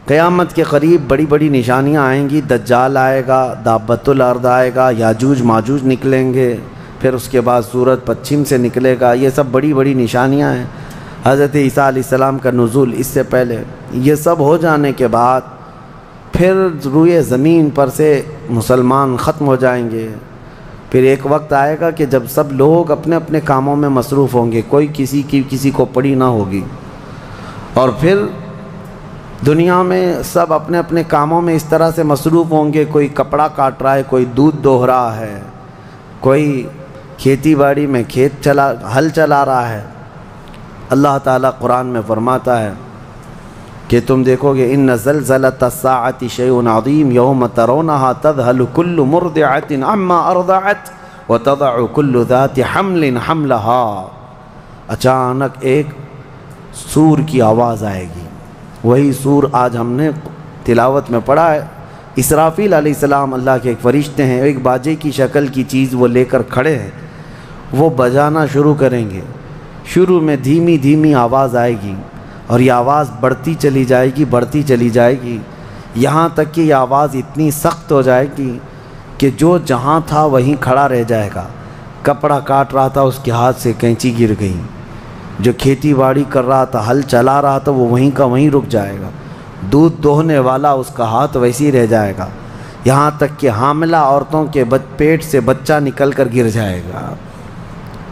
قیامت کے قریب بڑی بڑی نشانیاں آئیں گی، دجال آئے گا، دابۃ الارض آئے گا، یاجوج ماجوج نکلیں گے، پھر اس کے بعد سورج پچھم سے نکلے گا، یہ سب بڑی بڑی نشانیاں ہیں۔ حضرت عیسیٰ علیہ السلام کا نزول اس سے پہلے، یہ سب ہو جانے کے بعد پھر روئے زمین پر سے مسلمان ختم ہو جائیں گے۔ پھر ایک وقت آئے گا کہ جب سب لوگ اپنے اپنے کاموں میں مصروف ہوں گے، کوئی کسی کو پڑی نہ ہوگی، اور پھر دنیا میں سب اپنے اپنے کاموں میں اس طرح سے مصروف ہوں گے، کوئی کپڑا کاٹ رہا ہے، کوئی دودھ دوہ رہا ہے، کوئی کھیتی باڑی میں ہل چلا رہا ہے۔ اللہ تعالیٰ قرآن میں فرماتا ہے کہ تم دیکھو گے ان زلزلۃ الساعۃ شیء عظیم یوم ترونھا تذہل کل مرضعۃ عما ارضعت وتضع کل ذات حمل حملھا، اچانک ایک سور کی آواز آئے گی، وہی سور آج ہم نے تلاوت میں پڑھا ہے۔ اسرافیل علیہ السلام اللہ کے ایک فرشتے ہیں، ایک باجے کی شکل کی چیز وہ لے کر کھڑے ہیں، وہ بجانا شروع کریں گے۔ شروع میں دھیمی دھیمی آواز آئے گی اور یہ آواز بڑھتی چلی جائے گی، بڑھتی چلی جائے گی، یہاں تک کہ یہ آواز اتنی سخت ہو جائے گی کہ جو جہاں تھا وہیں کھڑا رہ جائے گا۔ کپڑا کاٹ رہا تھا اس کے ہاتھ سے کینچی گر گئی، جو کھیتی باڑی کر رہا تھا، ہل چلا رہا تھا، وہ وہیں کا وہیں رک جائے گا۔ دودھ دوہنے والا اس کا ہاتھ ویسی رہ جائے گا، یہاں تک کہ حاملہ عورتوں کے پیٹ سے بچہ نکل کر گر جائے گا،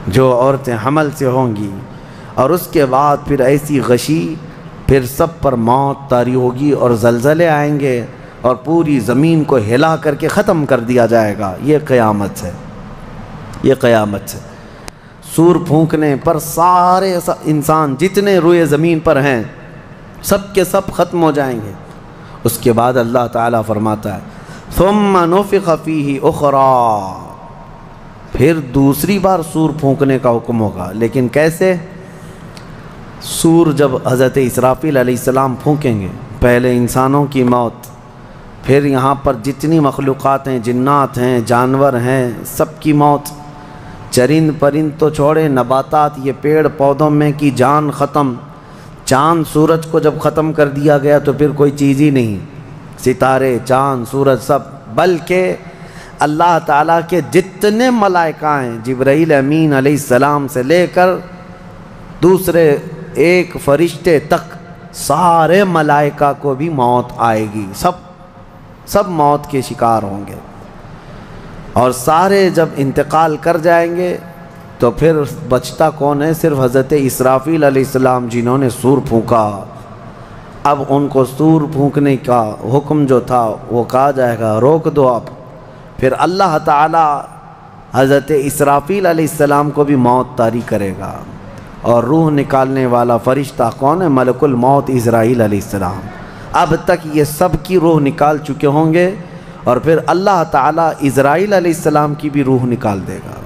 جو عورتیں حمل سے ہوں گی، اور اس کے بعد پھر ایسی غشی، پھر سب پر موت طاری ہوگی اور زلزلے آئیں گے اور پوری زمین کو ہلا کر کے ختم کر دیا جائے گا۔ یہ قیامت ہے، یہ قیامت ہے۔ سور پھونکنے پر سارے انسان جتنے روئے زمین پر ہیں سب کے سب ختم ہو جائیں گے۔ اس کے بعد اللہ تعالیٰ فرماتا ہے ثم نفخ فیہ اخری، پھر دوسری بار سور پھونکنے کا حکم ہوگا، لیکن کیسے؟ سور جب حضرت اسرافیل علیہ السلام پھونکیں گے، پہلے انسانوں کی موت، پھر یہاں پر جتنی مخلوقات ہیں، جنات ہیں، جانور ہیں، سب کی موت، چرند پرند تو چھوڑے، نباتات، یہ پیڑ پودوں میں کی جان ختم۔ چاند سورج کو جب ختم کر دیا گیا تو پھر کوئی چیز ہی نہیں، ستارے، چاند، سورج سب، بلکہ اللہ تعالیٰ کے جتنے ملائکہ ہیں، جبرائیل امین علیہ السلام سے لے کر دوسرے ایک فرشتے تک، سارے ملائکہ کو بھی موت آئے گی، سب موت کے شکار ہوں گے، اور سارے جب انتقال کر جائیں گے تو پھر بچتا کون ہے؟ صرف حضرت اسرافیل علیہ السلام جنہوں نے سور پھونکا۔ اب ان کو سور پھونکنے کا حکم جو تھا وہ کہا جائے گا روک دو آپ۔ پھر اللہ تعالیٰ حضرت اسرافیل علیہ السلام کو بھی موت طاری کرے گا، اور روح نکالنے والا فرشتہ کون ہے؟ ملک الموت اسرائیل علیہ السلام۔ اب تک یہ سب کی روح نکال چکے ہوں گے، اور پھر اللہ تعالیٰ اسرائیل علیہ السلام کی بھی روح نکال دے گا۔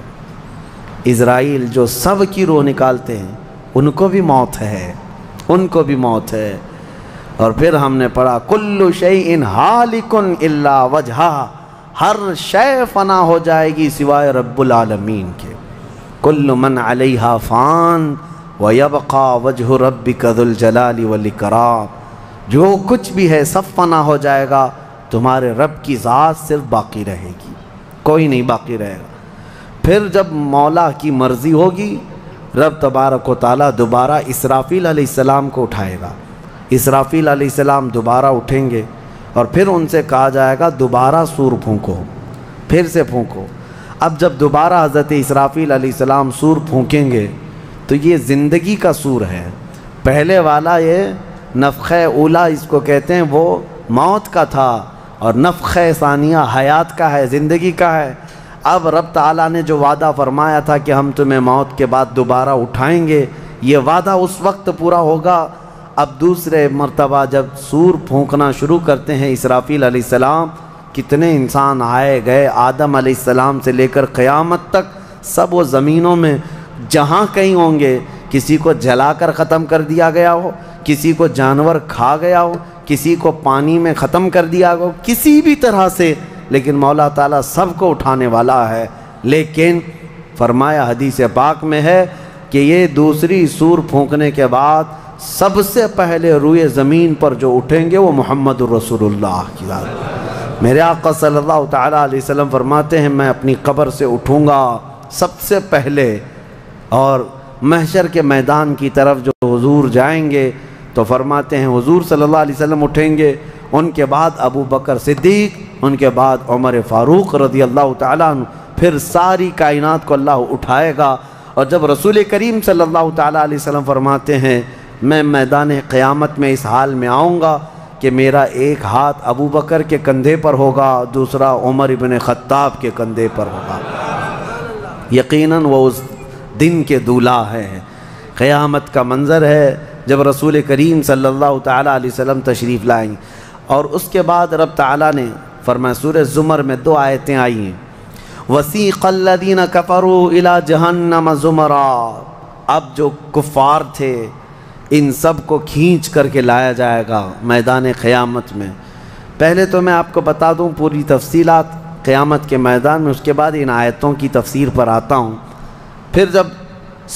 اسرائیل جو سب کی روح نکالتے ہیں ان کو بھی موت ہے، ان کو بھی موت ہے۔ اور پھر ہم نے پڑھا کل شیء ہالک الا وجہہ، ہر شے فنا ہو جائے گی سوائے رب العالمین کے۔ کل من علیہا فان ویبقى وجہ ربک ذو الجلال والاکرام، جو کچھ بھی ہے سب فنا ہو جائے گا، تمہارے رب کی ذات صرف باقی رہے گی، کوئی نہیں باقی رہے گا۔ پھر جب مولا کی مرضی ہوگی، رب تبارک و تعالیٰ دوبارہ اسرافیل علیہ السلام کو اٹھائے گا۔ اسرافیل علیہ السلام دوبارہ اٹھیں گے، اور پھر ان سے کہا جائے گا دوبارہ سور پھونکو، پھر سے پھونکو۔ اب جب دوبارہ حضرت اسرافیل علیہ السلام سور پھونکیں گے تو یہ زندگی کا سور ہے، پہلے والا یہ نفخہ اولا اس کو کہتے ہیں، وہ موت کا تھا، اور نفخہ ثانیہ حیات کا ہے، زندگی کا ہے۔ اب رب تعالیٰ نے جو وعدہ فرمایا تھا کہ ہم تمہیں موت کے بعد دوبارہ اٹھائیں گے، یہ وعدہ اس وقت پورا ہوگا۔ اب دوسرے مرتبہ جب سور پھونکنا شروع کرتے ہیں اسرافیل علیہ السلام، کتنے انسان آئے گئے، آدم علیہ السلام سے لے کر قیامت تک، سب وہ زمینوں میں جہاں کہیں ہوں گے، کسی کو جلا کر ختم کر دیا گیا ہو، کسی کو جانور کھا گیا ہو، کسی کو پانی میں ختم کر دیا ہو، کسی بھی طرح سے، لیکن مولا تعالیٰ سب کو اٹھانے والا ہے۔ لیکن فرمایا حدیث پاک میں ہے کہ یہ دوسری سور پھونکنے کے بعد سب سے پہلے روئے زمین پر جو اٹھیں گے وہ محمد الرسول اللہ کی ذات۔ میرے آقا صلی اللہ تعالیٰ علیہ وسلم فرماتے ہیں میں اپنی قبر سے اٹھوں گا سب سے پہلے، اور محشر کے میدان کی طرف جو حضور جائیں گے تو فرماتے ہیں حضور صلی اللہ علیہ وسلم اٹھیں گے، ان کے بعد ابو بکر صدیق، ان کے بعد عمر فاروق رضی اللہ تعالیٰ عنہ، پھر ساری کائنات کو اللہ اٹھائے گا۔ اور جب رسول کریم صلی اللہ تعالیٰ علیہ وسلم فرماتے ہیں میں میدان قیامت میں اس حال میں آؤں گا کہ میرا ایک ہاتھ ابو بکر کے کندھے پر ہوگا، دوسرا عمر ابن خطاب کے کندھے پر ہوگا۔ یقیناً وہ اس دن کے دولہا ہیں۔ قیامت کا منظر ہے جب رسول کریم صلی اللہ تعالیٰ علیہ وسلم تشریف لائیں، اور اس کے بعد رب تعالیٰ نے فرمایا سورہ زمر میں 2 آیتیں آئی ہیں، وَسِيقَ الَّذِينَ كَفَرُوا إِلَى جَهَنَّمَ زُمَرًا، اب جو کفار تھے ان سب کو کھینچ کر کے لایا جائے گا میدان قیامت میں۔ پہلے تو میں آپ کو بتا دوں پوری تفصیلات قیامت کے میدان میں، اس کے بعد ان آیتوں کی تفسیر پر آتا ہوں۔ پھر جب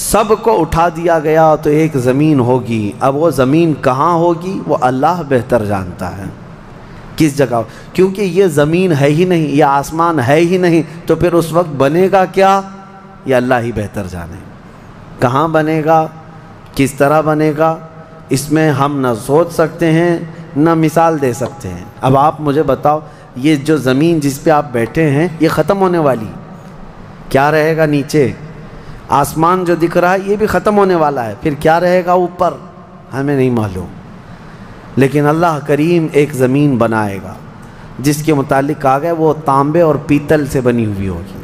سب کو اٹھا دیا گیا تو ایک زمین ہوگی، اب وہ زمین کہاں ہوگی وہ اللہ بہتر جانتا ہے کس جگہ، کیونکہ یہ زمین ہے ہی نہیں، یہ آسمان ہے ہی نہیں، تو پھر اس وقت بنے گا کیا یہ اللہ ہی بہتر جانے۔ کہاں بنے گا، کس طرح بنے گا، اس میں ہم نہ سوچ سکتے ہیں نہ مثال دے سکتے ہیں۔ اب آپ مجھے بتاؤ یہ جو زمین جس پہ آپ بیٹھے ہیں یہ ختم ہونے والی، کیا رہے گا نیچے؟ آسمان جو دکھ رہا ہے یہ بھی ختم ہونے والا ہے، پھر کیا رہے گا اوپر ہمیں نہیں معلوم، لیکن اللہ کریم ایک زمین بنائے گا جس کے متعلق کہا گیا وہ تانبے اور پیتل سے بنی ہوئی ہوگی،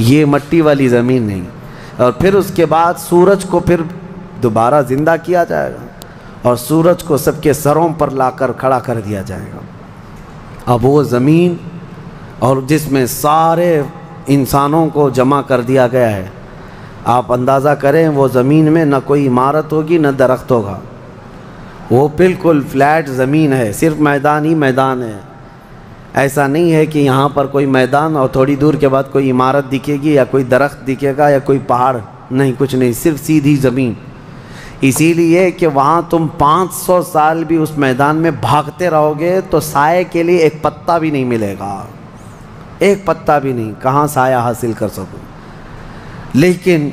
یہ مٹی والی زمین نہیں۔ اور پھر اس کے بعد سورج کو پھر دوبارہ زندہ کیا جائے گا اور سورج کو سب کے سروں پر لا کر کھڑا کر دیا جائے گا۔ اب وہ زمین اور جس میں سارے انسانوں کو جمع کر دیا گیا ہے، آپ اندازہ کریں وہ زمین میں نہ کوئی عمارت ہوگی نہ درخت ہوگا، وہ بالکل فلیٹ زمین ہے، صرف میدان ہی میدان ہے۔ ایسا نہیں ہے کہ یہاں پر کوئی میدان اور تھوڑی دور کے بعد کوئی عمارت دکھے گی یا کوئی درخت دکھے گا یا کوئی پہاڑ، نہیں، کچھ نہیں، صرف سیدھی زمین۔ اسی لیے کہ وہاں تم 500 سال بھی اس میدان میں بھاگتے رہو گے تو سائے کے لیے ایک پتا بھی نہیں ملے گا، ایک پتا بھی نہیں، کہاں سایہ حاصل کر سکو۔ لیکن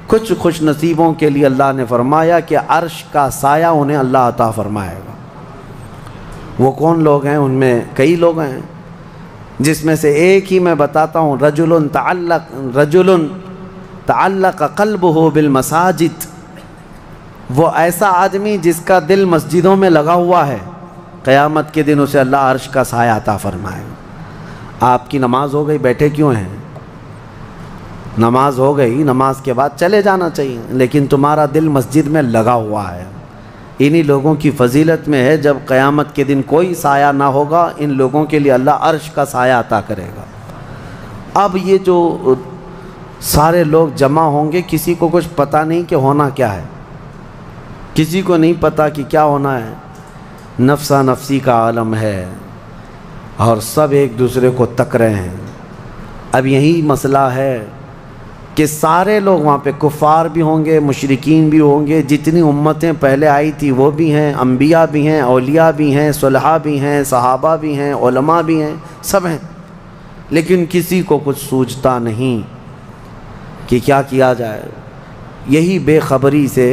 کچھ خوش نصیبوں کے لیے اللہ نے فرمایا کہ عرش کا سایہ انہیں اللہ عطا فرمائے گا۔ وہ کون لوگ ہیں؟ ان میں کئی لوگ ہیں، جس میں سے ایک ہی میں بتاتا ہوں، رجل تعلق قلبہ بالمساجد، وہ ایسا آدمی جس کا دل مسجدوں میں لگا ہوا ہے، قیامت کے دن اسے اللہ عرش کا سایہ عطا فرمائے گا۔ آپ کی نماز ہو گئی، بیٹھے کیوں ہیں؟ نماز ہو گئی، نماز کے بعد چلے جانا چاہیے، لیکن تمہارا دل مسجد میں لگا ہوا ہے۔ انہی لوگوں کی فضیلت میں ہے جب قیامت کے دن کوئی سایہ نہ ہوگا، ان لوگوں کے لیے اللہ عرش کا سایہ عطا کرے گا۔ اب یہ جو سارے لوگ جمع ہوں گے، کسی کو کچھ پتہ نہیں کہ ہونا کیا ہے، کسی کو نہیں پتہ کہ کیا ہونا ہے، نفسا نفسی کا عالم ہے اور سب ایک دوسرے کو تک رہے ہیں۔ اب یہی مسئلہ ہے کہ سارے لوگ وہاں پہ، کفار بھی ہوں گے، مشرکین بھی ہوں گے، جتنی امتیں پہلے آئی تھی وہ بھی ہیں، انبیاء بھی ہیں، اولیاء بھی ہیں، صلحاء بھی ہیں، صحابہ بھی ہیں، علماء بھی ہیں، سب ہیں، لیکن کسی کو کچھ سوچتا نہیں کہ کیا کیا جائے۔ یہی بے خبری سے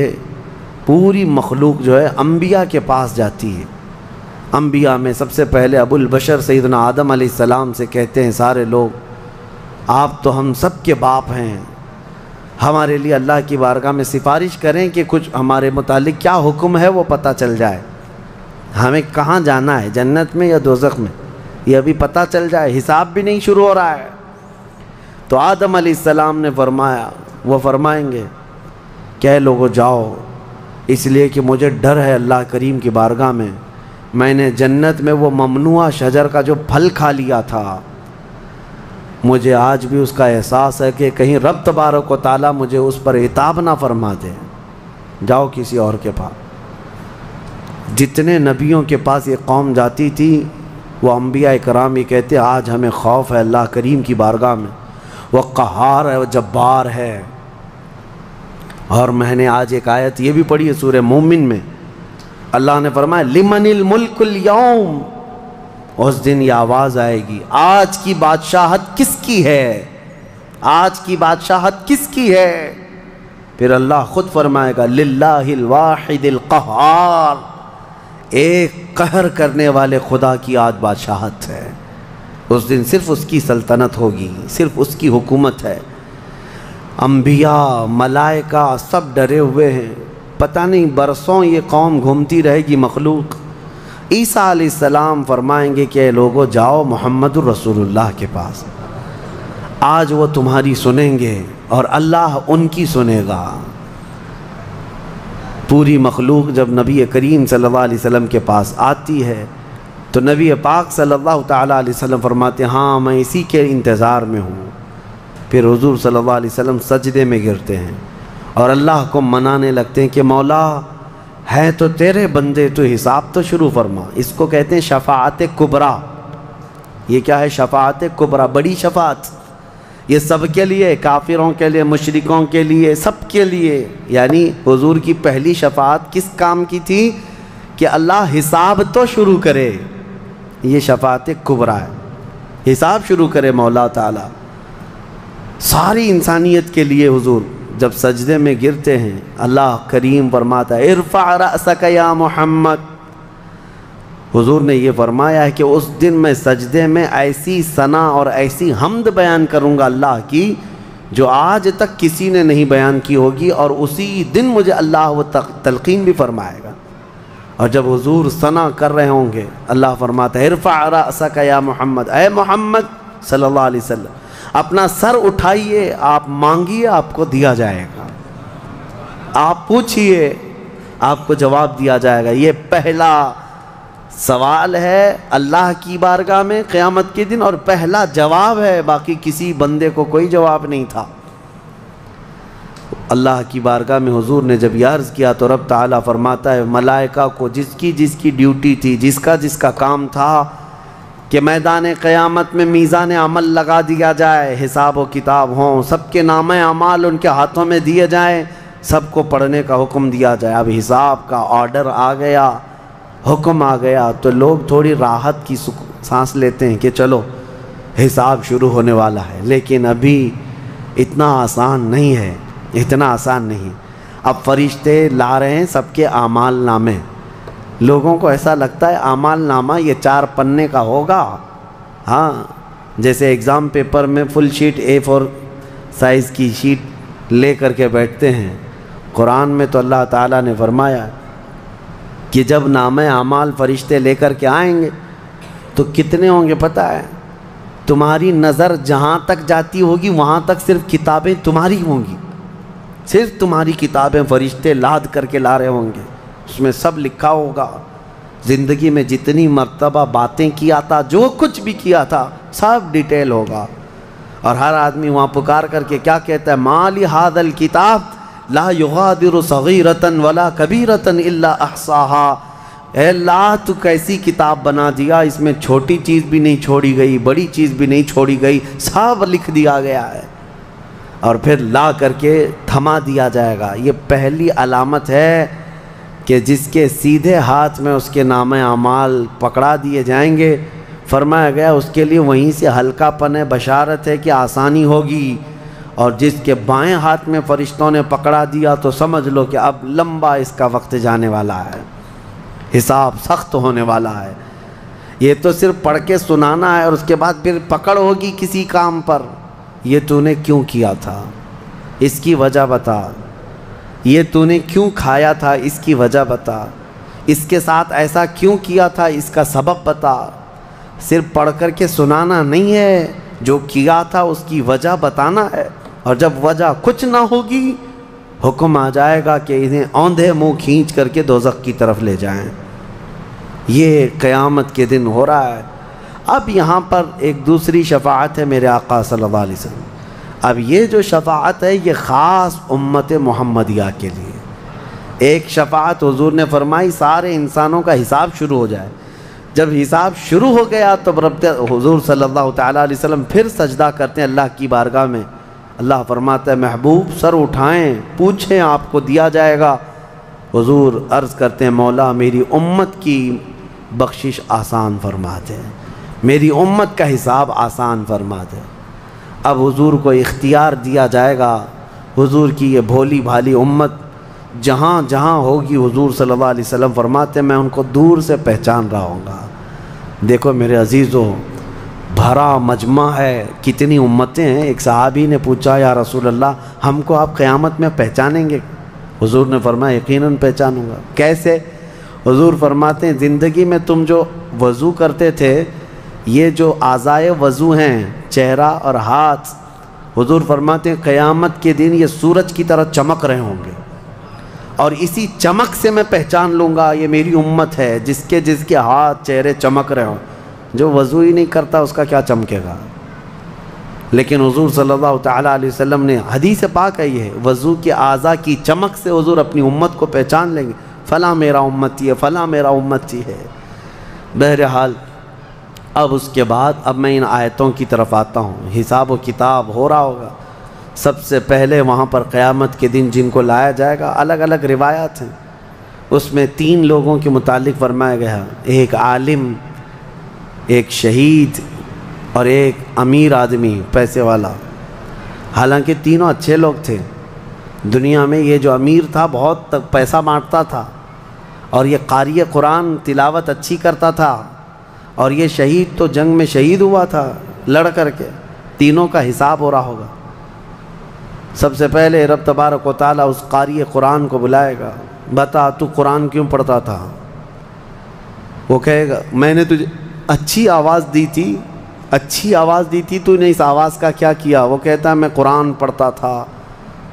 پوری مخلوق جو ہے انبیاء کے پاس جاتی ہے۔ انبیاء میں سب سے پہلے ابو البشر سیدنا آدم علیہ السلام سے کہتے ہیں سارے لوگ، آپ تو ہم سب کے باپ ہیں، ہمارے لیے اللہ کی بارگاہ میں سفارش کریں کہ کچھ ہمارے متعلق کیا حکم ہے وہ پتہ چل جائے، ہمیں کہاں جانا ہے، جنت میں یا دوزخ میں، یہ ابھی پتہ چل جائے، حساب بھی نہیں شروع ہو رہا ہے۔ تو آدم علیہ السلام نے فرمایا، وہ فرمائیں گے کہ اے لوگو جاؤ، اس لیے کہ مجھے ڈر ہے اللہ کریم کی بارگاہ میں نے جنت میں وہ ممنوع شجر کا جو پھل کھا لیا تھا، مجھے آج بھی اس کا احساس ہے کہ کہیں رب تبارک و تعالیٰ مجھے اس پر عتاب نہ فرما دے، جاؤ کسی اور کے پاس۔ جتنے نبیوں کے پاس یہ قوم جاتی تھی وہ انبیاء کرام یہ کہتے آج ہمیں خوف ہے اللہ کریم کی بارگاہ میں، وہ قہار ہے، وہ جبار ہے، اور میں نے آج ایک آیت یہ بھی پڑھی ہے سورہ مومن میں، اللہ نے فرمایا لمن الملک اليوم، اس دن یہ آواز آئے گی آج کی بادشاہت کس کی ہے، آج کی بادشاہت کس کی ہے؟ پھر اللہ خود فرمائے گا للہ الواحد القہار، ایک قہر کرنے والے خدا کی آج بادشاہت ہے۔ اس دن صرف اس کی سلطنت ہوگی، صرف اس کی حکومت ہے۔ انبیاء ملائکہ سب ڈرے ہوئے ہیں، پتہ نہیں برسوں یہ قوم گھومتی رہے گی مخلوق۔ عیسیٰ علیہ السلام فرمائیں گے کہ اے لوگو جاؤ محمد الرسول اللہ کے پاس، آج وہ تمہاری سنیں گے اور اللہ ان کی سنے گا۔ پوری مخلوق جب نبی کریم صلی اللہ علیہ وسلم کے پاس آتی ہے تو نبی پاک صلی اللہ تعالیٰ علیہ وسلم فرماتے ہیں ہاں میں اسی کے انتظار میں ہوں۔ پھر حضور صلی اللہ علیہ وسلم سجدے میں گرتے ہیں اور اللہ کو منانے لگتے ہیں کہ مولا ہے تو تیرے بندے، تو حساب تو شروع فرما۔ اس کو کہتے ہیں شفاعت کبریٰ۔ یہ کیا ہے؟ شفاعت کبریٰ، بڑی شفاعت۔ یہ سب کے لیے، کافروں کے لیے، مشرکوں کے لیے، سب کے لیے۔ یعنی حضور کی پہلی شفاعت کس کام کی تھی؟ کہ اللہ حساب تو شروع کرے۔ یہ شفاعت کبریٰ ہے، حساب شروع کرے مولا تعالیٰ ساری انسانیت کے لیے۔ حضور جب سجدے میں گرتے ہیں اللہ کریم فرماتا ہے ارفع رأسک یا محمد۔ حضور نے یہ فرمایا ہے کہ اس دن میں سجدے میں ایسی ثنا اور ایسی حمد بیان کروں گا اللہ کی جو آج تک کسی نے نہیں بیان کی ہوگی، اور اسی دن مجھے اللہ وہ تلقین بھی فرمائے گا۔ اور جب حضور ثنا کر رہے ہوں گے اللہ فرماتا ہے ارفع رأسک یا محمد، اے محمد صلی اللہ علیہ وسلم اپنا سر اٹھائیے، آپ مانگیے آپ کو دیا جائے گا، آپ پوچھئے آپ کو جواب دیا جائے گا۔ یہ پہلا سوال ہے اللہ کی بارگاہ میں قیامت کے دن، اور پہلا جواب ہے، باقی کسی بندے کو کوئی جواب نہیں تھا۔ اللہ کی بارگاہ میں حضور نے جب یہ عرض کیا تو رب تعالیٰ فرماتا ہے ملائکہ کو جس کی ڈیوٹی تھی، جس کا کام تھا کہ میدان قیامت میں میزان عمل لگا دیا جائے، حساب و کتاب ہوں، سب کے نامہ اعمال ان کے ہاتھوں میں دیے جائیں، سب کو پڑھنے کا حکم دیا جائے۔ اب حساب کا آرڈر آ گیا، حکم آ گیا، تو لوگ تھوڑی راحت کی سانس لیتے ہیں کہ چلو حساب شروع ہونے والا ہے، لیکن ابھی اتنا آسان نہیں ہے، اتنا آسان نہیں۔ اب فرشتے لا رہے ہیں سب کے اعمال نامے۔ لوگوں کو ایسا لگتا ہے اعمال نامہ یہ 4 پنے کا ہوگا، ہاں جیسے اگزام پیپر میں فل شیٹ A4 سائز کی شیٹ لے کر کے بیٹھتے ہیں۔ قرآن میں تو اللہ تعالیٰ نے فرمایا کہ جب نامہ اعمال فرشتے لے کر کے آئیں گے تو کتنے ہوں گے پتہ ہے؟ تمہاری نظر جہاں تک جاتی ہوگی وہاں تک صرف کتابیں تمہاری ہوں گی، صرف تمہاری کتابیں فرشتے لاد کر کے لا رہے ہوں گے۔ اس میں سب لکھا ہوگا، زندگی میں جتنی مرتبہ باتیں کیا تھا، جو کچھ بھی کیا تھا سب ڈیٹیل ہوگا۔ اور ہر آدمی وہاں پکار کر کے کیا کہتا ہے ما لہذا الکتاب لا یغادر صغیرۃ ولا کبیرۃ الا احصاها۔ اے اللہ تو کیسی کتاب بنا دیا، اس میں چھوٹی چیز بھی نہیں چھوڑی گئی، بڑی چیز بھی نہیں چھوڑی گئی، سب لکھ دیا گیا ہے، اور پھر لا کر کے تھما دیا جائے گا۔ یہ پہلی علامت ہے کہ جس کے سیدھے ہاتھ میں اس کے نامہ اعمال پکڑا دیے جائیں گے، فرمایا گیا اس کے لیے وہیں سے ہلکا پن ہے، بشارت ہے کہ آسانی ہوگی، اور جس کے بائیں ہاتھ میں فرشتوں نے پکڑا دیا تو سمجھ لو کہ اب لمبا اس کا وقت جانے والا ہے، حساب سخت ہونے والا ہے۔ یہ تو صرف پڑھ کے سنانا ہے، اور اس کے بعد پھر پکڑ ہوگی کسی کام پر۔ یہ تو نے کیوں کیا تھا، اس کی وجہ بتا۔ یہ تو نے کیوں کھایا تھا، اس کی وجہ بتا۔ اس کے ساتھ ایسا کیوں کیا تھا، اس کا سبب بتا۔ صرف پڑھ کر کے سنانا نہیں ہے، جو کیا تھا اس کی وجہ بتانا ہے، اور جب وجہ کچھ نہ ہوگی حکم آ جائے گا کہ انہیں اوندھے منہ کھینچ کر کے دوزخ کی طرف لے جائیں۔ یہ قیامت کے دن ہو رہا ہے۔ اب یہاں پر ایک دوسری شفاعت ہے میرے آقا صلی اللہ علیہ وسلم۔ اب یہ جو شفاعت ہے یہ خاص امت محمدیہ کے لیے۔ ایک شفاعت حضور نے فرمائی سارے انسانوں کا حساب شروع ہو جائے۔ جب حساب شروع ہو گیا تو رب حضور صلی اللہ تعالیٰ علیہ وسلم پھر سجدہ کرتے ہیں اللہ کی بارگاہ میں، اللہ فرماتا ہے محبوب سر اٹھائیں پوچھیں آپ کو دیا جائے گا۔ حضور عرض کرتے ہیں مولا میری امت کی بخشش آسان فرما دے، میری امت کا حساب آسان فرما دے۔ اب حضور کو اختیار دیا جائے گا، حضور کی یہ بھولی بھالی امت جہاں جہاں ہوگی حضور صلی اللہ علیہ وسلم فرماتے ہیں میں ان کو دور سے پہچان رہا ہوں گا۔ دیکھو میرے عزیزو بھرا مجمع ہے، کتنی امتیں ہیں۔ ایک صحابی نے پوچھا یا رسول اللہ ہم کو آپ قیامت میں پہچانیں گے؟ حضور نے فرمایا یقیناً پہچانوں گا۔ کیسے؟ حضور فرماتے ہیں زندگی میں تم جو وضو کرتے تھے، یہ جو اعضائے وضو ہیں چہرہ اور ہاتھ، حضور فرماتے ہیں قیامت کے دن یہ سورج کی طرح چمک رہے ہوں گے، اور اسی چمک سے میں پہچان لوں گا یہ میری امت ہے جس کے ہاتھ چہرے چمک رہے ہوں۔ جو وضو ہی نہیں کرتا اس کا کیا چمکے گا؟ لیکن حضور صلی اللہ تعالیٰ علیہ وسلم نے حدیث پاک ہے یہ وضو کے اعضاء کی چمک سے حضور اپنی امت کو پہچان لیں گے، فلاں میرا امتی ہے، فلاں میرا امتی ہے۔ بہرحال اب اس کے بعد اب میں ان آیتوں کی طرف آتا ہوں۔ حساب و کتاب ہو رہا ہوگا۔ سب سے پہلے وہاں پر قیامت کے دن جن کو لایا جائے گا، الگ الگ روایات ہیں، اس میں 3 لوگوں کے متعلق فرمایا گیا، ایک عالم، ایک شہید اور ایک امیر آدمی پیسے والا۔ حالانکہ تینوں اچھے لوگ تھے دنیا میں۔ یہ جو امیر تھا بہت پیسہ بانٹتا تھا، اور یہ قاری قرآن تلاوت اچھی کرتا تھا، اور یہ شہید تو جنگ میں شہید ہوا تھا لڑ کر کے۔ تینوں کا حساب ہو رہا ہوگا۔ سب سے پہلے رب تبارک و تعالیٰ اس قاری قرآن کو بلائے گا، بتا تو قرآن کیوں پڑھتا تھا؟ وہ کہے گا میں نے تجھے اچھی آواز دی تھی، اچھی آواز دی تھی، تو نے اس آواز کا کیا کیا؟ وہ کہتا ہے میں قرآن پڑھتا تھا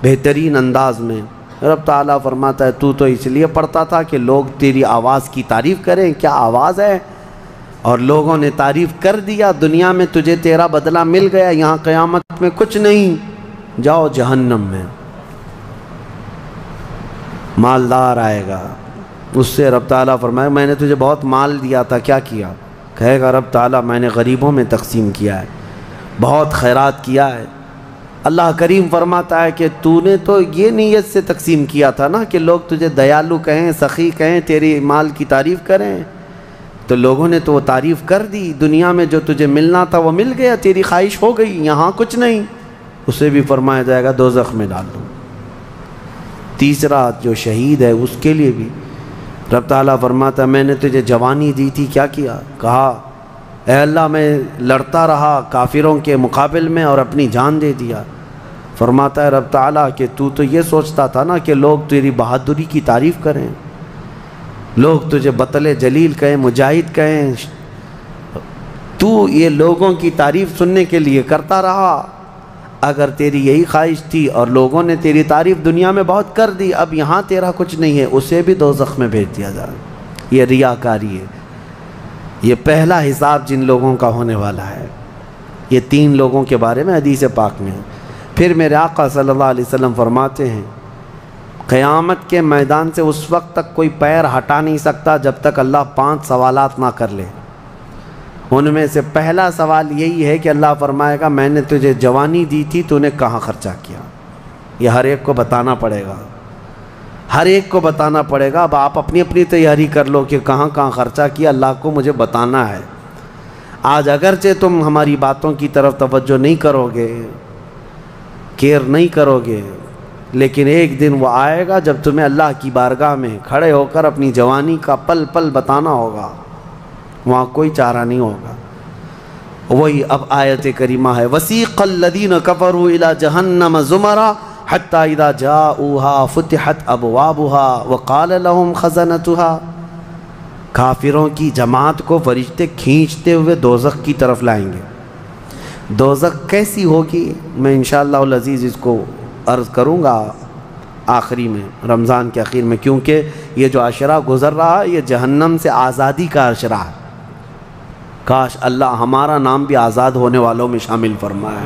بہترین انداز میں۔ رب تعالیٰ فرماتا ہے تو اس لیے پڑھتا تھا کہ لوگ تیری آواز کی تعریف کریں، کیا آواز ہے، اور لوگوں نے تعریف کر دیا، دنیا میں تجھے تیرا بدلہ مل گیا، یہاں قیامت میں کچھ نہیں، جاؤ جہنم میں۔ مالدار آئے گا، اس سے رب تعالیٰ فرمائے میں نے تجھے بہت مال دیا تھا، کیا کیا؟ کہے گا رب تعالیٰ میں نے غریبوں میں تقسیم کیا ہے، بہت خیرات کیا ہے۔ اللہ کریم فرماتا ہے کہ تو نے تو یہ نیت سے تقسیم کیا تھا نا کہ لوگ تجھے دیالو کہیں، سخی کہیں، تیری مال کی تعریف کریں، تو لوگوں نے تو وہ تعریف کر دی، دنیا میں جو تجھے ملنا تھا وہ مل گیا، تیری خواہش ہو گئی، یہاں کچھ نہیں۔ اسے بھی فرمایا جائے گا دوزخ میں ڈال دو۔ تیسرا جو شہید ہے اس کے لیے بھی رب تعالیٰ فرماتا ہے میں نے تجھے جوانی دی تھی، کیا کیا؟ کہا اے اللہ میں لڑتا رہا کافروں کے مقابل میں اور اپنی جان دے دیا۔ فرماتا ہے رب تعالیٰ کہ تو یہ سوچتا تھا نا کہ لوگ تیری بہادری کی تعریف کریں، لوگ تجھے بطل جلیل کہیں، مجاہد کہیں، تو یہ لوگوں کی تعریف سننے کے لیے کرتا رہا۔ اگر تیری یہی خواہش تھی اور لوگوں نے تیری تعریف دنیا میں بہت کر دی، اب یہاں تیرا کچھ نہیں ہے، اسے بھی دوزخ میں بھیج دیا جائے۔ یہ ریاکاری ہے۔ یہ پہلا حساب جن لوگوں کا ہونے والا ہے، یہ 3 لوگوں کے بارے میں حدیث پاک میں ہے۔ پھر میرے آقا صلی اللہ علیہ وسلم فرماتے ہیں قیامت کے میدان سے اس وقت تک کوئی پیر ہٹا نہیں سکتا جب تک اللہ 5 سوالات نہ کر لے۔ ان میں سے پہلا سوال یہی ہے کہ اللہ فرمائے گا میں نے تجھے جوانی دی تھی، تو نے کہاں خرچہ کیا؟ یہ ہر ایک کو بتانا پڑے گا، ہر ایک کو بتانا پڑے گا۔ اب آپ اپنی اپنی تیاری کر لو کہ کہاں کہاں خرچہ کیا، اللہ کو مجھے بتانا ہے۔ آج اگرچہ تم ہماری باتوں کی طرف توجہ نہیں کرو گے، کیئر نہیں کرو گے، لیکن ایک دن وہ آئے گا جب تمہیں اللہ کی بارگاہ میں کھڑے ہو کر اپنی جوانی کا پل پل بتانا ہوگا، وہاں کوئی چارہ نہیں ہوگا۔ وہی اب آیت کریمہ ہے وَسِيقَ الَّذِينَ كَفَرُوا إِلَى جَهَنَّمَ زُمَرًا حَتَّى إِذَا جَاءُوهَا فُتِحَتْ أَبْوَابُهَا وَقَالَ لَهُمْ خَزَنَتُهَا، کافروں کی جماعت کو فرشتے کھینچتے ہوئے دوزخ کی طرف لائیں گے۔ دوزخ کیسی ہوگی میں انشاءاللہ العزیز اس کو عرض کروں گا آخری میں، رمضان کے آخر میں، کیونکہ یہ جو عشرہ گزر رہا ہے یہ جہنم سے آزادی کا عشرہ ہے۔ کاش اللہ ہمارا نام بھی آزاد ہونے والوں میں شامل فرمائے،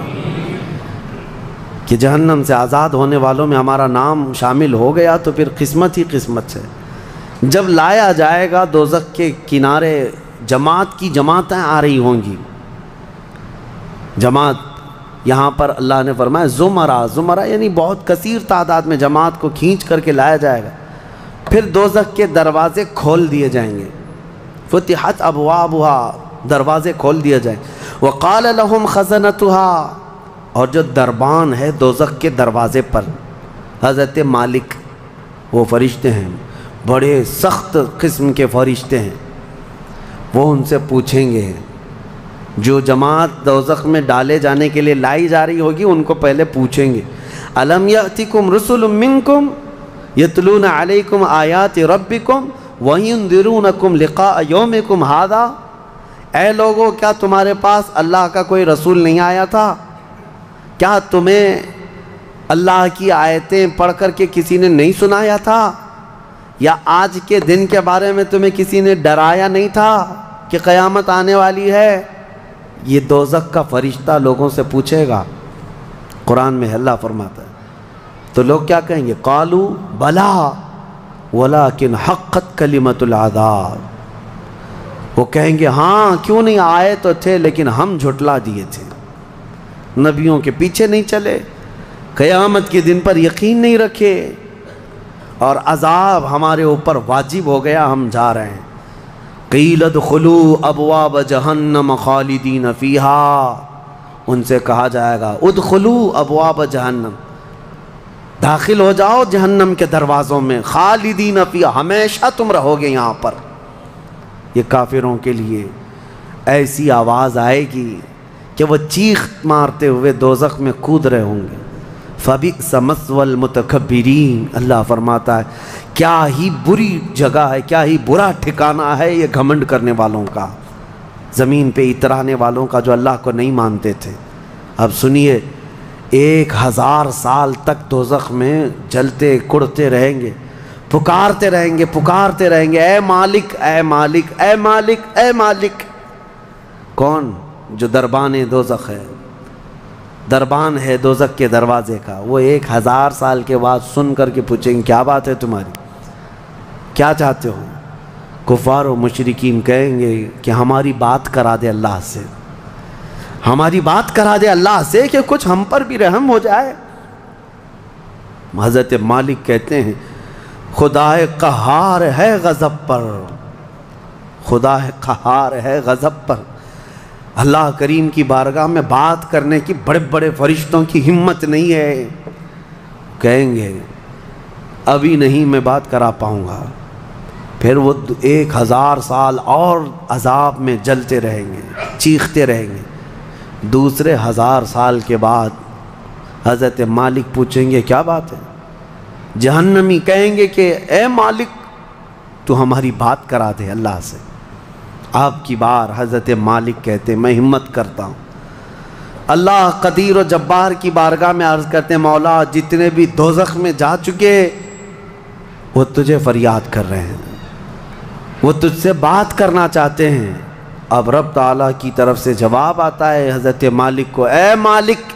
کہ جہنم سے آزاد ہونے والوں میں ہمارا نام شامل ہو گیا تو پھر قسمت ہی قسمت ہے۔ جب لایا جائے گا دوزخ کے کنارے جماعت کی جماعتیں آ رہی ہوں گی، جماعت یہاں پر اللہ نے فرمایا زمرہ، زمرہ یعنی بہت کثیر تعداد میں جماعت کو کھینچ کر کے لایا جائے گا، پھر دوزخ کے دروازے کھول دیے جائیں گے، فتحت ابوابها، دروازے کھول دیے جائیں، وقال لهم خزنتها، اور جو دربان ہے دوزخ کے دروازے پر حضرت مالک، وہ فرشتے ہیں، بڑے سخت قسم کے فرشتے ہیں، وہ ان سے پوچھیں گے، جو جماعت دوزخ میں ڈالے جانے کے لیے لائی جا رہی ہوگی ان کو پہلے پوچھیں گے، الم یأتکم رسل منکم یتلون علیکم آیات ربکم وینذرونکم لقاء یومکم ھذا، اے لوگو کیا تمہارے پاس اللہ کا کوئی رسول نہیں آیا تھا؟ کیا تمہیں اللہ کی آیتیں پڑھ کر کے کسی نے نہیں سنایا تھا؟ یا آج کے دن کے بارے میں تمہیں کسی نے ڈرایا نہیں تھا کہ قیامت آنے والی ہے؟ یہ دوزخ کا فرشتہ لوگوں سے پوچھے گا، قرآن میں اللہ فرماتا ہے، تو لوگ کیا کہیں گے؟ قالوا بلا ولکن حقت کلمۃ العذاب، وہ کہیں گے ہاں کیوں نہیں آئے تو تھے لیکن ہم جھٹلا دیے تھے، نبیوں کے پیچھے نہیں چلے، قیامت کے دن پر یقین نہیں رکھے، اور عذاب ہمارے اوپر واجب ہو گیا، ہم جا رہے ہیں۔ قیل ادخلوا ابواب جہنم خالدین فیہا، ان سے کہا جائے گا ادخلوا ابواب جہنم، داخل ہو جاؤ جہنم کے دروازوں میں، خالدین فیہا، ہمیشہ تم رہو گے یہاں پر۔ یہ کافروں کے لیے ایسی آواز آئے گی کہ وہ چیخ مارتے ہوئے دوزخ میں کود رہے ہوں گے۔ فَبِئْسَ مَثْوَى الْمُتَكَبِّرِينَ، اللہ فرماتا ہے کیا ہی بری جگہ ہے، کیا ہی برا ٹھکانہ ہے یہ گھمنڈ کرنے والوں کا، زمین پہ اترانے والوں کا جو اللہ کو نہیں مانتے تھے۔ اب سنیے، 1000 سال تک دوزخ میں جلتے کڑتے رہیں گے، پکارتے رہیں گے اے مالک اے مالک اے مالک اے مالک۔ کون؟ جو دربان دوزخ ہے، دربان ہے دوزخ کے دروازے کا، وہ 1000 سال کے بعد سن کر کے پوچھیں گے کیا بات ہے تمہاری، کیا چاہتے ہو؟ کفار و مشرکین کہیں گے کہ ہماری بات کرا دے اللہ سے، ہماری بات کرا دے اللہ سے کہ کچھ ہم پر بھی رحم ہو جائے۔ حضرت مالک کہتے ہیں خدا قہار ہے غضب پر، خدا قہار ہے غضب پر، اللہ کریم کی بارگاہ میں بات کرنے کی بڑے بڑے فرشتوں کی ہمت نہیں ہے، کہیں گے ابھی نہیں میں بات کرا پاؤں گا، پھر وہ 1000 سال اور عذاب میں جلتے رہیں گے، چیختے رہیں گے۔ دوسرے 1000 سال کے بعد حضرت مالک پوچھیں گے کیا بات ہے؟ جہنمی کہیں گے کہ اے مالک تو ہماری بات کرا دے اللہ سے۔ آپ کی بار حضرت مالک کہتے میں ہمت کرتا ہوں، اللہ قدیر و جبار کی بارگاہ میں عرض کرتے ہیں مولا جتنے بھی دوزخ میں جا چکے وہ تجھے فریاد کر رہے ہیں، وہ تجھ سے بات کرنا چاہتے ہیں۔ اب رب تعالیٰ کی طرف سے جواب آتا ہے حضرت مالک کو، اے مالک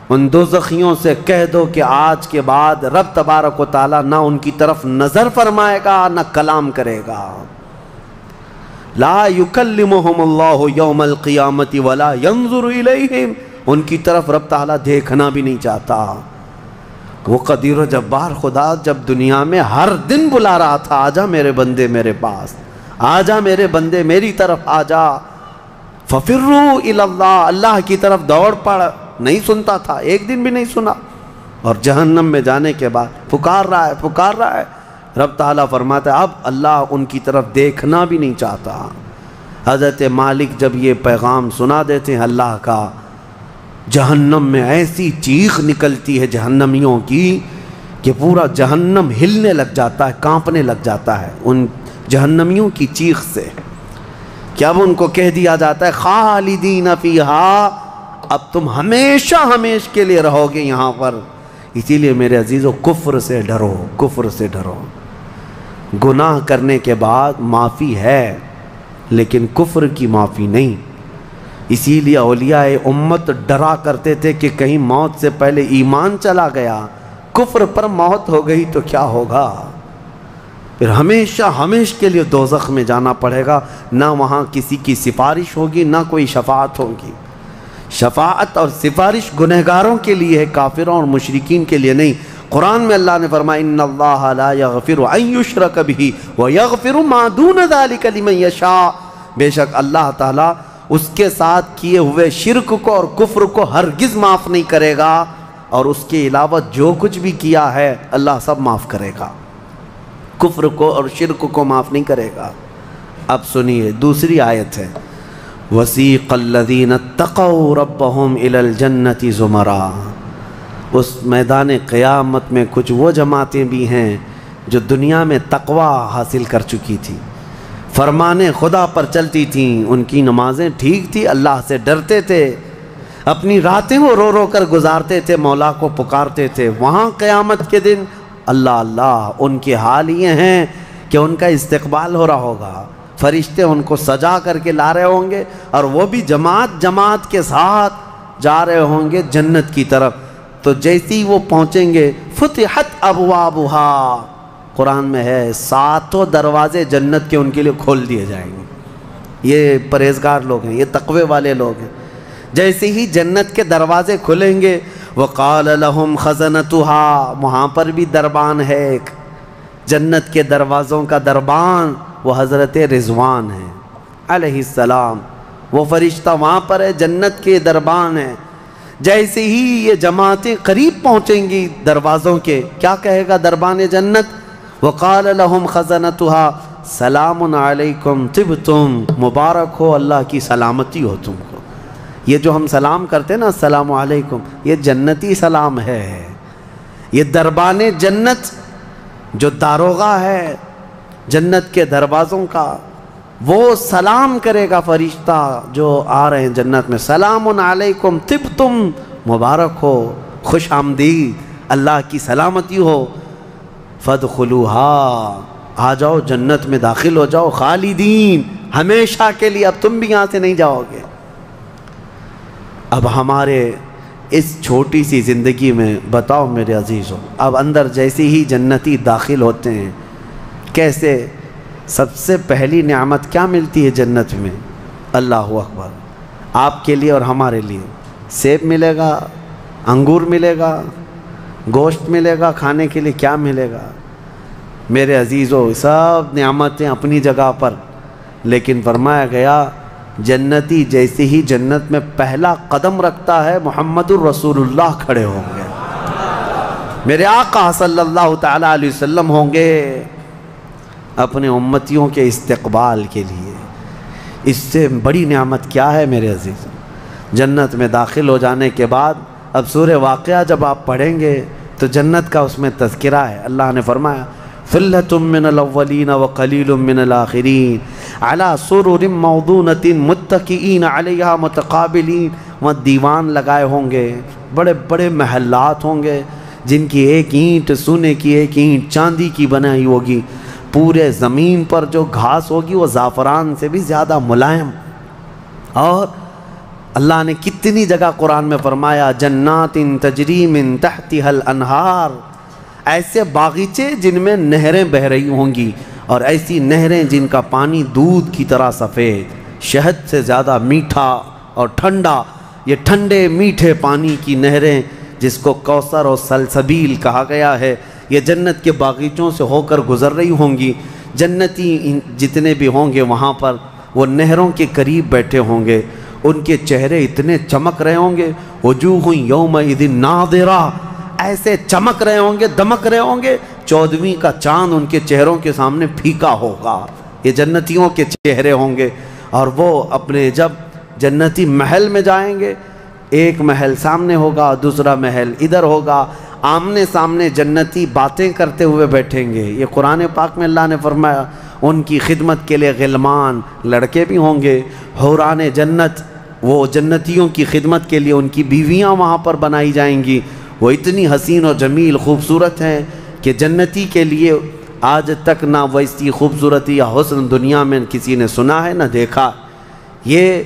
ان دوزخیوں سے کہہ دو کہ آج کے بعد رب تبارک و تعالیٰ نہ ان کی طرف نظر فرمائے گا نہ کلام کرے گا، لا یکلمہم اللہ یوم القیامت ولا ینظر الیہم، ان کی طرف رب تعالیٰ دیکھنا بھی نہیں چاہتا۔ وہ قدیر و جبار خدا جب دنیا میں ہر دن بلا رہا تھا آجا میرے بندے میرے پاس، آجا میرے بندے میری طرف آجا، ففروا الی اللہ، اللہ کی طرف دوڑ پڑ، نہیں سنتا تھا، ایک دن بھی نہیں سنا، اور جہنم میں جانے کے بعد پکار رہا ہے۔ رب تعالیٰ فرماتا ہے اب اللہ ان کی طرف دیکھنا بھی نہیں چاہتا۔ حضرت مالک جب یہ پیغام سنا دیتے ہیں اللہ کا، جہنم میں ایسی چیخ نکلتی ہے جہنمیوں کی کہ پورا جہنم ہلنے لگ جاتا ہے، کانپنے لگ جاتا ہے ان جہنمیوں کی چیخ سے، کہ اب ان کو کہہ دیا جاتا ہے خالدین فیہا، اب تم ہمیشہ کے لیے رہو گے یہاں پر۔ اسی لیے میرے عزیزو کفر سے ڈرو، کفر سے ڈرو۔ گناہ کرنے کے بعد معافی ہے لیکن کفر کی معافی نہیں۔ اسی لیے اولیاء امت ڈرا کرتے تھے کہ کہیں موت سے پہلے ایمان چلا گیا، کفر پر موت ہو گئی تو کیا ہوگا، پھر ہمیشہ کے لیے دوزخ میں جانا پڑے گا، نہ وہاں کسی کی سفارش ہوگی نہ کوئی شفاعت ہوگی۔ شفاعت اور سفارش گنہگاروں کے لیے ہے، کافروں اور مشرکین کے لیے نہیں۔ قرآن میں اللہ نے فرمایا ان اللہ لا یغفر ان یشرک بہ ویغفر ما دون ذلک لمن یشاء، بے شک اللہ تعالیٰ اس کے ساتھ کیے ہوئے شرک کو اور کفر کو ہرگز معاف نہیں کرے گا، اور اس کے علاوہ جو کچھ بھی کیا ہے اللہ سب معاف کرے گا، کفر کو اور شرک کو معاف نہیں کرے گا۔ اب سنیے دوسری آیت ہے، وَسِيقَ الَّذِينَ اتَّقَوْا رَبَّهُمْ إِلَى الْجَنَّةِ زُمَرًا، اس میدان قیامت میں کچھ وہ جماعتیں بھی ہیں جو دنیا میں تقوی حاصل کر چکی تھی، فرمان خدا پر چلتی تھیں، ان کی نمازیں ٹھیک تھی، اللہ سے ڈرتے تھے، اپنی راتیں وہ رو رو کر گزارتے تھے، مولا کو پکارتے تھے۔ وہاں قیامت کے دن اللہ اللہ ان کے حال یہ ہیں کہ ان کا استقبال ہو رہا ہوگا، فرشتے ان کو سجا کر کے لا رہے ہوں گے، اور وہ بھی جماعت جماعت کے ساتھ جا رہے ہوں گے جنت کی طرف۔ تو جیسی وہ پہنچیں گے فتحت ابوابہا، قرآن میں ہے 7 دروازے جنت کے ان کے لیے کھول دیے جائیں گے۔ یہ پرہیزگار لوگ ہیں، یہ تقوی والے لوگ ہیں۔ جیسے ہی جنت کے دروازے کھلیں گے وقال لهم خزنتها، وہاں پر بھی دربان ہے ایک، جنت کے دروازوں کا دربان وہ حضرت رضوان ہے علیہ السلام، وہ فرشتہ وہاں پر ہے، جنت کے دربان ہے۔ جیسے ہی یہ جماعتیں قریب پہنچیں گی دروازوں کے، کیا کہے گا دربان جنت؟ وقال لهم خزنتها سلام علیکم طبتم، مبارک ہو، اللہ کی سلامتی ہو تم کو۔ یہ جو ہم سلام کرتے ہیں نا السلام علیکم، یہ جنتی سلام ہے۔ یہ دربان جنت جو داروغہ ہے جنت کے دروازوں کا، وہ سلام کرے گا فرشتہ جو آ رہے ہیں جنت میں، سلام علیکم طبتم، مبارک ہو، خوش آمدید، اللہ کی سلامتی ہو، فادخلوها، آ جاؤ جنت میں داخل ہو جاؤ، خالدین، ہمیشہ کے لیے، اب تم بھی یہاں سے نہیں جاؤ گے۔ اب ہمارے اس چھوٹی سی زندگی میں بتاؤ میرے عزیزوں، اب اندر جیسے ہی جنتی داخل ہوتے ہیں کیسے، سب سے پہلی نعمت کیا ملتی ہے جنت میں؟ اللہ اکبر، آپ کے لیے اور ہمارے لیے سیب ملے گا، انگور ملے گا، گوشت ملے گا، کھانے کے لیے کیا ملے گا؟ میرے عزیزوں سب نعمتیں اپنی جگہ پر، لیکن فرمایا گیا جنتی جیسے ہی جنت میں پہلا قدم رکھتا ہے محمد الرسول اللہ کھڑے ہوں گے، میرے آقا صلی اللہ تعالیٰ علیہ وسلم ہوں گے اپنے امتیوں کے استقبال کے لیے۔ اس سے بڑی نعمت کیا ہے میرے عزیز؟ جنت میں داخل ہو جانے کے بعد اب سورہ واقعہ جب آپ پڑھیں گے تو جنت کا اس میں تذکرہ ہے۔ اللہ نے فرمایا ثلة من الاولین وقلیل من الاخرین علی سرر موضونۃ متکئین علیہا متقابلین، وہاں دیوان لگائے ہوں گے، بڑے بڑے محلات ہوں گے جن کی ایک اینٹ سونے کی، ایک اینٹ چاندی کی بنائی ہوگی، پورے زمین پر جو گھاس ہوگی وہ زعفران سے بھی زیادہ ملائم۔ اور اللہ نے کتنی جگہ قرآن میں فرمایا جنات تجری من تحتها الانہار، ایسے باغیچے جن میں نہریں بہہ رہی ہوں گی، اور ایسی نہریں جن کا پانی دودھ کی طرح سفید، شہد سے زیادہ میٹھا اور ٹھنڈا، یہ ٹھنڈے میٹھے پانی کی نہریں جس کو کوثر اور سلسبیل کہا گیا ہے، یہ جنت کے باغیچوں سے ہو کر گزر رہی ہوں گی۔ جنتی جتنے بھی ہوں گے وہاں پر وہ نہروں کے قریب بیٹھے ہوں گے، ان کے چہرے اتنے چمک رہے ہوں گے، وجوہ یومئذ ناظرہ، ایسے چمک رہے ہوں گے، دمک رہے ہوں گے، 14ویں کا چاند ان کے چہروں کے سامنے پھیکا ہوگا۔ یہ جنتیوں کے چہرے ہوں گے، اور وہ اپنے جب جنتی محل میں جائیں گے، ایک محل سامنے ہوگا، دوسرا محل ادھر ہوگا، آمنے سامنے جنتی باتیں کرتے ہوئے بیٹھیں گے۔ یہ قرآن پاک میں اللہ نے فرمایا ان کی خدمت کے لیے غلمان، لڑکے بھی ہوں گے، حوران جنت، وہ جنتیوں کی خدمت کے لیے ان کی بیویاں وہاں پر بنائی جائیں گی، وہ اتنی حسین و جمیل خوبصورت ہیں کہ جنتی کے لیے آج تک نہ ویسی خوبصورتی یا حسن دنیا میں کسی نے سنا ہے نہ دیکھا۔ یہ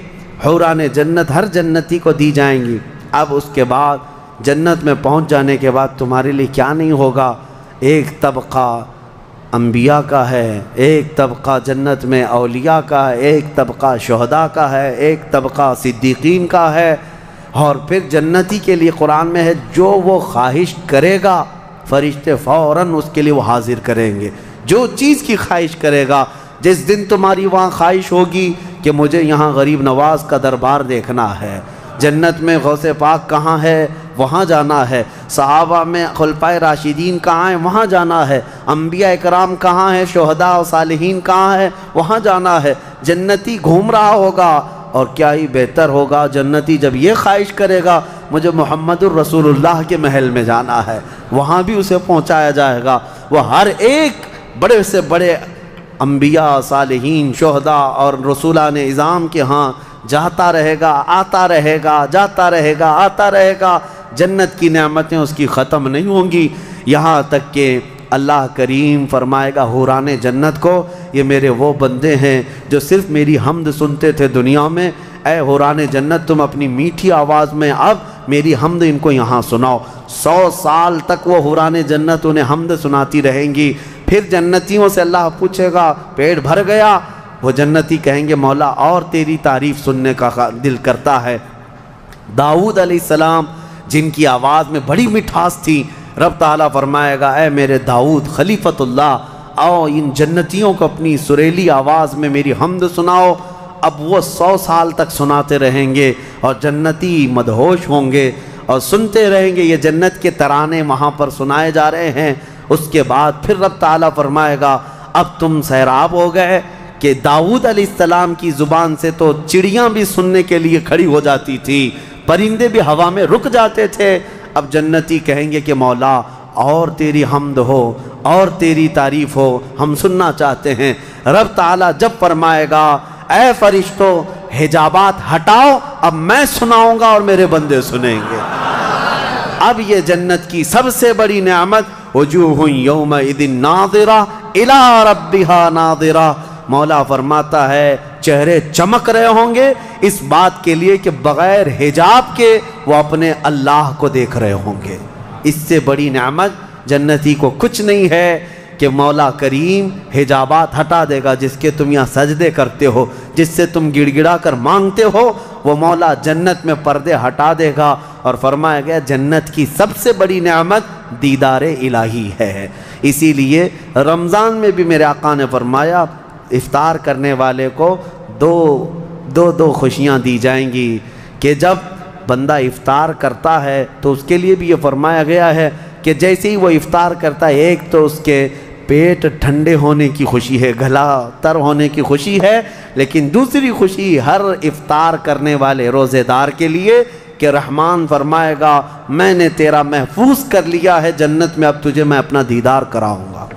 حوران جنت ہر جنتی کو دی جائیں گی۔ اب اس کے بعد جنت میں پہنچ جانے کے بعد تمہارے لیے کیا نہیں ہوگا؟ ایک طبقہ انبیاء کا ہے، ایک طبقہ جنت میں اولیاء کا ہے، ایک طبقہ شہداء کا ہے، ایک طبقہ صدیقین کا ہے، اور پھر جنتی کے لیے قرآن میں ہے جو وہ خواہش کرے گا فرشتے فوراً اس کے لیے وہ حاضر کریں گے. جو چیز کی خواہش کرے گا. جس دن تمہاری وہاں خواہش ہوگی کہ مجھے یہاں غریب نواز کا دربار دیکھنا ہے، جنت میں غوث پاک کہاں ہے وہاں جانا ہے، صحابہ میں خلفائے راشدین کہاں ہیں وہاں جانا ہے، انبیاء اکرام کہاں ہیں، شہداء و صالحین کہاں ہیں وہاں جانا ہے. جنتی گھوم رہا ہوگا. اور کیا ہی بہتر ہوگا جنتی جب یہ خواہش کرے گا مجھے محمد الرسول اللہ کے محل میں جانا ہے، وہاں بھی اسے پہنچایا جائے گا. وہ ہر ایک بڑے سے بڑے انبیاء صالحین شہداء اور رسولان اعظام کے ہاں جاتا رہے گا، آتا رہے گا، جاتا رہے گا، آتا رہے گا. جنت کی نعمتیں اس کی ختم نہیں ہوں گی، یہاں تک کہ اللہ کریم فرمائے گا حوران جنت کو یہ میرے وہ بندے ہیں جو صرف میری حمد سنتے تھے دنیا میں. اے حوران جنت تم اپنی میٹھی آواز میں اب میری حمد ان کو یہاں سناؤ. 100 سال تک وہ حوران جنت انہیں حمد سناتی رہیں گی. پھر جنتیوں سے اللہ پوچھے گا پیٹ بھر گیا؟ وہ جنتی کہیں گے مولا اور تیری تعریف سننے کا دل کرتا ہے. داؤد علیہ السلام جن کی آواز میں بڑی مٹھاس تھی، رب تعالیٰ فرمائے گا اے میرے داؤد خلیفۃ اللہ آؤ ان جنتیوں کو اپنی سریلی آواز میں میری حمد سناؤ. اب وہ 100 سال تک سناتے رہیں گے اور جنتی مدہوش ہوں گے اور سنتے رہیں گے. یہ جنت کے ترانے وہاں پر سنائے جا رہے ہیں. اس کے بعد پھر رب تعالیٰ فرمائے گا اب تم سیراب ہو گئے کہ داؤد علیہ السلام کی زبان سے تو چڑیاں بھی سننے کے لیے کھڑی ہو جاتی تھی، پرندے بھی ہوا میں رک جاتے تھے. اب جنتی کہیں گے کہ مولا اور تیری حمد ہو اور تیری تعریف ہو، ہم سننا چاہتے ہیں. رب تعالیٰ جب فرمائے گا اے فرشتوں حجابات ہٹاؤ اب میں سناؤں گا اور میرے بندے سنیں گے. اب یہ جنت کی سب سے بڑی نعمت وجوہ یومئذ ناظرہ الی ربہا ناظرہ. مولا فرماتا ہے چہرے چمک رہے ہوں گے اس بات کے لیے کہ بغیر حجاب کے وہ اپنے اللہ کو دیکھ رہے ہوں گے. اس سے بڑی نعمت جنتی کو کچھ نہیں ہے کہ مولا کریم حجابات ہٹا دے گا. جس کے تم یہاں سجدے کرتے ہو، جس سے تم گڑ گڑا کر مانگتے ہو، وہ مولا جنت میں پردے ہٹا دے گا. اور فرمایا گیا جنت کی سب سے بڑی نعمت دیدار الہی ہے. اسی لیے رمضان میں بھی میرے آقا نے فرمایا افطار کرنے والے کو دو خوشیاں دی جائیں گی کہ جب بندہ افطار کرتا ہے تو اس کے لیے بھی یہ فرمایا گیا ہے کہ جیسے ہی وہ افطار کرتا ہے ایک تو اس کے پیٹ ٹھنڈے ہونے کی خوشی ہے، گلا تر ہونے کی خوشی ہے، لیکن دوسری خوشی ہر افطار کرنے والے روزے دار کے لیے کہ رحمان فرمائے گا میں نے تیرا محفوظ کر لیا ہے جنت میں، اب تجھے میں اپنا دیدار کراؤں گا.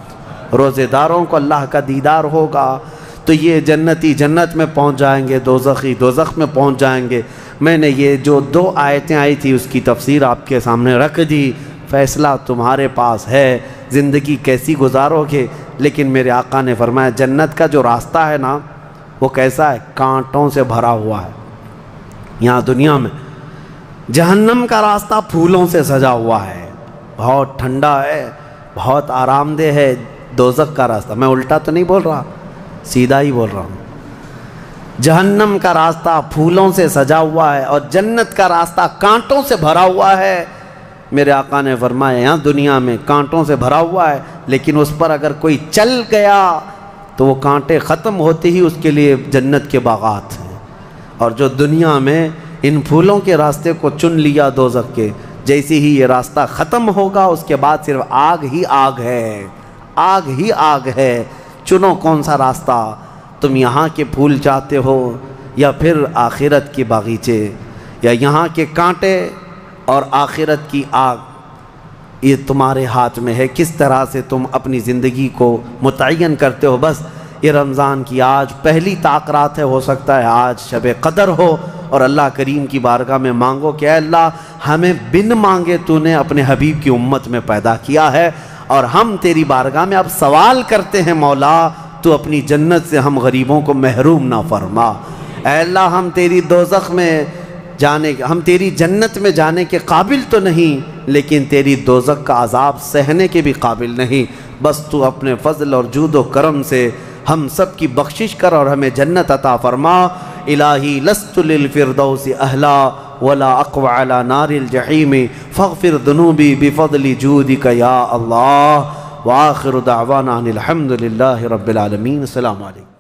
روزے داروں کو اللہ کا دیدار ہوگا. تو یہ جنتی جنت میں پہنچ جائیں گے، دوزخی دوزخ میں پہنچ جائیں گے. میں نے یہ جو 2 آیتیں آئی تھی اس کی تفسیر آپ کے سامنے رکھ دی. فیصلہ تمہارے پاس ہے زندگی کیسی گزارو گے. لیکن میرے آقا نے فرمایا جنت کا جو راستہ ہے نا وہ کیسا ہے؟ کانٹوں سے بھرا ہوا ہے. یہاں دنیا میں جہنم کا راستہ پھولوں سے سجا ہوا ہے، بہت ٹھنڈا ہے، بہت آرام دہ ہے. دوزخ کا راستہ، میں الٹا تو نہیں بول رہا، سیدھا ہی بول رہا ہوں. جہنم کا راستہ پھولوں سے سجا ہوا ہے اور جنت کا راستہ کانٹوں سے بھرا ہوا ہے. میرے آقا نے فرمایا یہاں دنیا میں کانٹوں سے بھرا ہوا ہے، لیکن اس پر اگر کوئی چل گیا تو وہ کانٹے ختم ہوتے ہی اس کے لیے جنت کے باغات ہیں. اور جو دنیا میں ان پھولوں کے راستے کو چن لیا دوزخ کے، جیسے ہی یہ راستہ ختم ہوگا اس کے بعد صرف آگ ہی آگ ہے، آگ ہی آگ ہے. چنو کون سا راستہ، تم یہاں کے پھول چاہتے ہو یا پھر آخرت کے باغیچے، یا یہاں کے کانٹے اور آخرت کی آگ. یہ تمہارے ہاتھ میں ہے کس طرح سے تم اپنی زندگی کو متعین کرتے ہو. بس یہ رمضان کی آج پہلی تاقرات ہے، ہو سکتا ہے آج شب قدر ہو اور اللہ کریم کی بارگاہ میں مانگو کہ اے اللہ ہمیں بن مانگے تو نے اپنے حبیب کی امت میں پیدا کیا ہے اور ہم تیری بارگاہ میں اب سوال کرتے ہیں مولا تو اپنی جنت سے ہم غریبوں کو محروم نہ فرما. اے اللہ ہم تیری دوزخ میں ہم تیری جنت میں جانے کے قابل تو نہیں، لیکن تیری دوزخ کا عذاب سہنے کے بھی قابل نہیں. بس تو اپنے فضل اور جود و کرم سے ہم سب کی بخشش کر اور ہمیں جنت عطا فرما. الہی لست للفردوس اہلا ولا اقوى على نار الجحيم فاغفر ذنوبي بفضل جودك يا الله وآخر دعوانا ان الحمد لله رب العالمين. السلام علیکم.